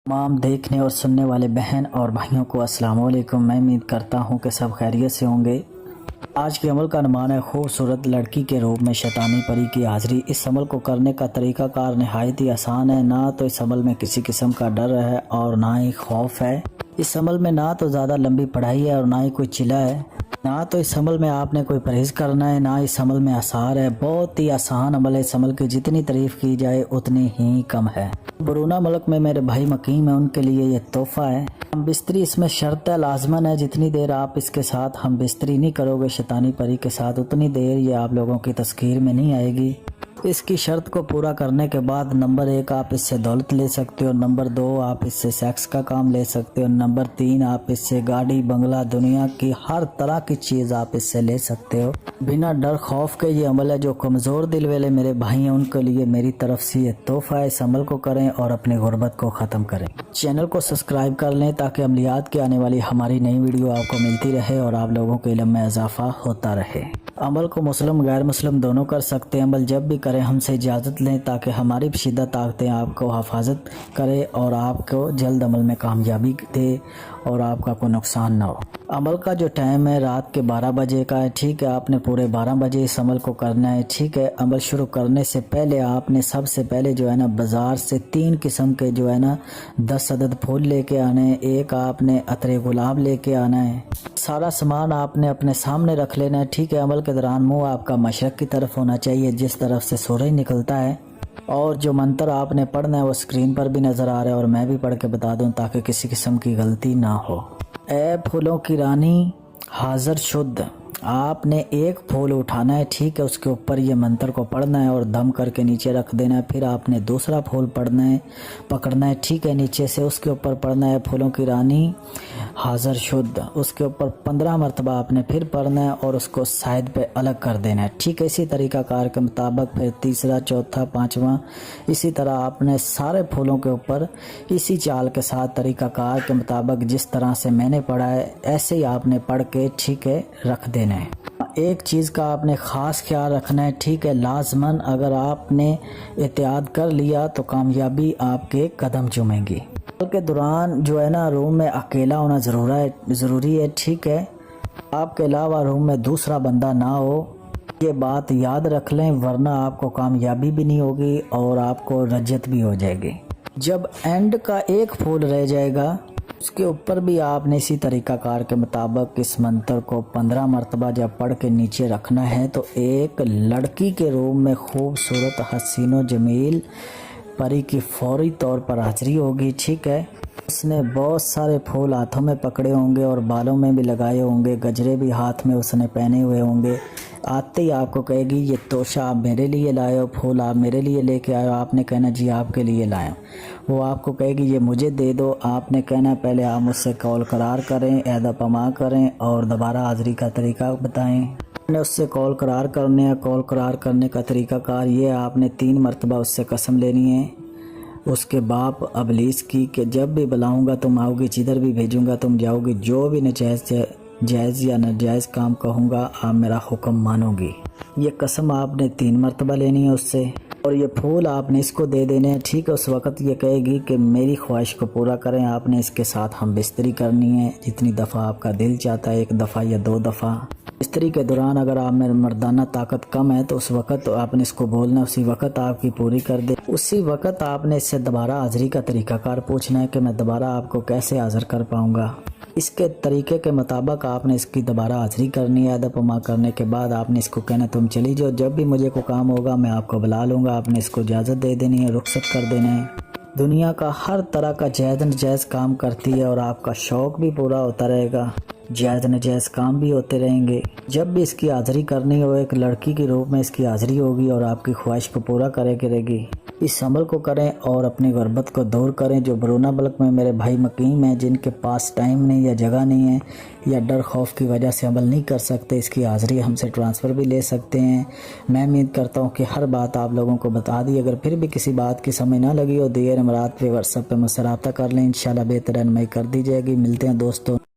तमाम देखने और सुनने वाले बहन और भाइयों को अस्सलाम वालेकुम। मैं उम्मीद करता हूँ कि सब खैरियत से होंगे। आज के अमल का अनुमान है खूबसूरत लड़की के रूप में शैतानी परी की हाज़िरी। इस अमल को करने का तरीक़ाकार नहायत ही आसान है। ना तो इस अमल में किसी किस्म का डर है और ना ही खौफ है। इस अमल में ना तो ज़्यादा लंबी पढ़ाई है और ना ही कोई चिल्ला है। ना तो इस अमल में आपने कोई परहेज़ करना है, ना इस अमल में आसार है। बहुत ही आसान अमल है। इस अमल की जितनी तारीफ़ की जाए उतनी ही कम है। बरूना मुल्क में मेरे भाई मकीम है, उनके लिए ये तोहफ़ा है। हम बिस्तरी इसमें शर्त है, लाजमन है। जितनी देर आप इसके साथ हम बिस्तरी नहीं करोगे शैतानी परी के साथ, उतनी देर ये आप लोगों की तस्कीर में नहीं आएगी। इसकी शर्त को पूरा करने के बाद नंबर 1 आप इससे दौलत ले सकते हो, नंबर 2 आप इससे सेक्स का काम ले सकते हो, नंबर 3 आप इससे गाड़ी बंगला दुनिया की हर तरह की चीज़ आप इससे ले सकते हो बिना डर खौफ के। ये अमल है जो कमज़ोर दिल वाले मेरे भाई हैं उनके लिए मेरी तरफ से ये तोहफ़ा है। इस अमल को करें और अपनी गुर्बत को ख़त्म करें। चैनल को सब्सक्राइब कर लें ताकि अमलियात के आने वाली हमारी नई वीडियो आपको मिलती रहे और आप लोगों के इल्म में इजाफा होता रहे। अमल को मुस्लिम गैर मुस्लिम दोनों कर सकते हैं। अमल जब भी करें हमसे इजाज़त लें ताकि हमारी शिद्दत ताकतें आपको हिफाजत करे और आपको जल्द अमल में कामयाबी दे और आपका कोई नुकसान ना हो। अमल का जो टाइम है रात के 12 बजे का है, ठीक है। आपने पूरे 12 बजे इस अमल को करना है, ठीक है। अमल शुरू करने से पहले आपने सबसे पहले जो है ना बाज़ार से 3 किस्म के जो है ना 10 अदद फूल लेके आने हैं। एक आपने अतरे गुलाब लेके आना है। सारा सामान आपने अपने सामने रख लेना है, ठीक है। अमल के दौरान मुंह आपका मशरक़ की तरफ होना चाहिए, जिस तरफ से सूरज निकलता है। और जो मंत्र आपने पढ़ना है वो स्क्रीन पर भी नज़र आ रहा है और मैं भी पढ़ के बता दूं ताकि किसी किस्म की गलती ना हो। ए फूलों की रानी हाज़र शुद्ध, आपने एक फूल उठाना है, ठीक है। उसके ऊपर ये मंत्र को पढ़ना है और दम करके नीचे रख देना है। फिर आपने दूसरा फूल पकड़ना है, ठीक है। नीचे से उसके ऊपर पढ़ना है फूलों की रानी हाज़र शुद्ध। उसके ऊपर 15 मरतबा आपने फिर पढ़ना है और उसको साइड पे अलग कर देना है, ठीक है। इसी तरीक़ाकार के मुताबिक फिर तीसरा, चौथा, 5वां इसी तरह आपने सारे फूलों के ऊपर इसी चाल के साथ तरीक़ाकार के मुताबिक जिस तरह से मैंने पढ़ा है ऐसे ही आपने पढ़ के, ठीक है, रख देना है। एक चीज़ का आपने ख़ास ख्याल रखना है, ठीक है। लाजमन अगर आपने एहतियात कर लिया तो कामयाबी आपके कदम चूमेगी। के दौरान जो है ना रूम में अकेला होना ज़रूरी है, ठीक है। आपके अलावा रूम में दूसरा बंदा ना हो, ये बात याद रख लें, वरना आपको कामयाबी भी नहीं होगी और आपको रज्जत भी हो जाएगी। जब एंड का एक फूल रह जाएगा उसके ऊपर भी आपने इसी तरीक़ाकार के मुताबिक इस मंत्र को 15 मरतबा जब पढ़ के नीचे रखना है तो एक लड़की के रूप में खूबसूरत हसीनो जमील परी की फौरी तौर पर हाज़िरी होगी, ठीक है। उसने बहुत सारे फूल हाथों में पकड़े होंगे और बालों में भी लगाए होंगे, गजरे भी हाथ में उसने पहने हुए होंगे। आते ही आपको कहेगी ये तोशा आप मेरे लिए लाए हो, फूल आप मेरे लिए लेके आए हो। आपने कहना जी आपके लिए लाए। वो आपको कहेगी ये मुझे दे दो। आपने कहना पहले आप मुझसे कॉल करार करें, एदा पमा करें और दोबारा हाज़िरी का तरीका बताएं। आपने उससे कॉल करार करने है। कॉल करार करने का तरीक़ाकार ये आपने 3 मरतबा उससे कसम लेनी है उसके बाप अबलीस की कि जब भी बुलाऊंगा तुम आओगी, जिधर भी भेजूंगा तुम जाओगी, जो भी जायज़ या नाजायज़ काम कहूँगा आप मेरा हुक्म मानोगी। ये कसम आपने 3 मरतबा लेनी है उससे और ये फूल आपने इसको दे देने हैं, ठीक है। उस वक़्त ये कहेगी कि मेरी ख्वाहिश को पूरा करें। आपने इसके साथ हम बिस्तरी करनी है जितनी दफ़ा आपका दिल चाहता है, 1 दफ़ा या 2 दफ़ा। बिस्तरी के दौरान अगर आप में मर्दाना ताकत कम है तो उस वक़्त तो आपने इसको बोलना, उसी वक़्त आपकी पूरी कर दे। उसी वक़्त आपने इससे दोबारा हाज़िरी का तरीक़ाकार पूछना है कि मैं दोबारा आपको कैसे हाज़िर कर पाऊँगा। इसके तरीके के मुताबिक आपने इसकी दोबारा हाज़िरी करनी है। अदब पमा करने के बाद आपने इसको कहना तुम चली जाओ, जब भी मुझे कोई काम होगा मैं आपको बुला लूँगा। आपने इसको इजाज़त दे देनी है, रुखसत कर देना है। दुनिया का हर तरह का जायज़ नजायज़ काम करती है और आपका शौक़ भी पूरा होता रहेगा, जायज़ नजायज़ काम भी होते रहेंगे। जब भी इसकी हाज़िरी करनी हो एक लड़की के रूप में इसकी हाज़िरी होगी और आपकी ख्वाहिश को पूरा करेगी। इस अमल को करें और अपनी गुर्बत को दूर करें। जो बरूना मुल्क में मेरे भाई मकीम हैं जिनके पास टाइम नहीं या जगह नहीं है या डर खौफ की वजह से अमल नहीं कर सकते, इसकी हाज़िरी हमसे ट्रांसफ़र भी ले सकते हैं। मैं उम्मीद करता हूँ कि हर बात आप लोगों को बता दी। अगर फिर भी किसी बात की समझ ना लगी हो दिए नंबरात पे व्हाट्सएप पे मुझसे रब्ता कर लें, इंशाल्लाह बेहतर रहनुमाई कर दी जाएगी। मिलते हैं दोस्तों।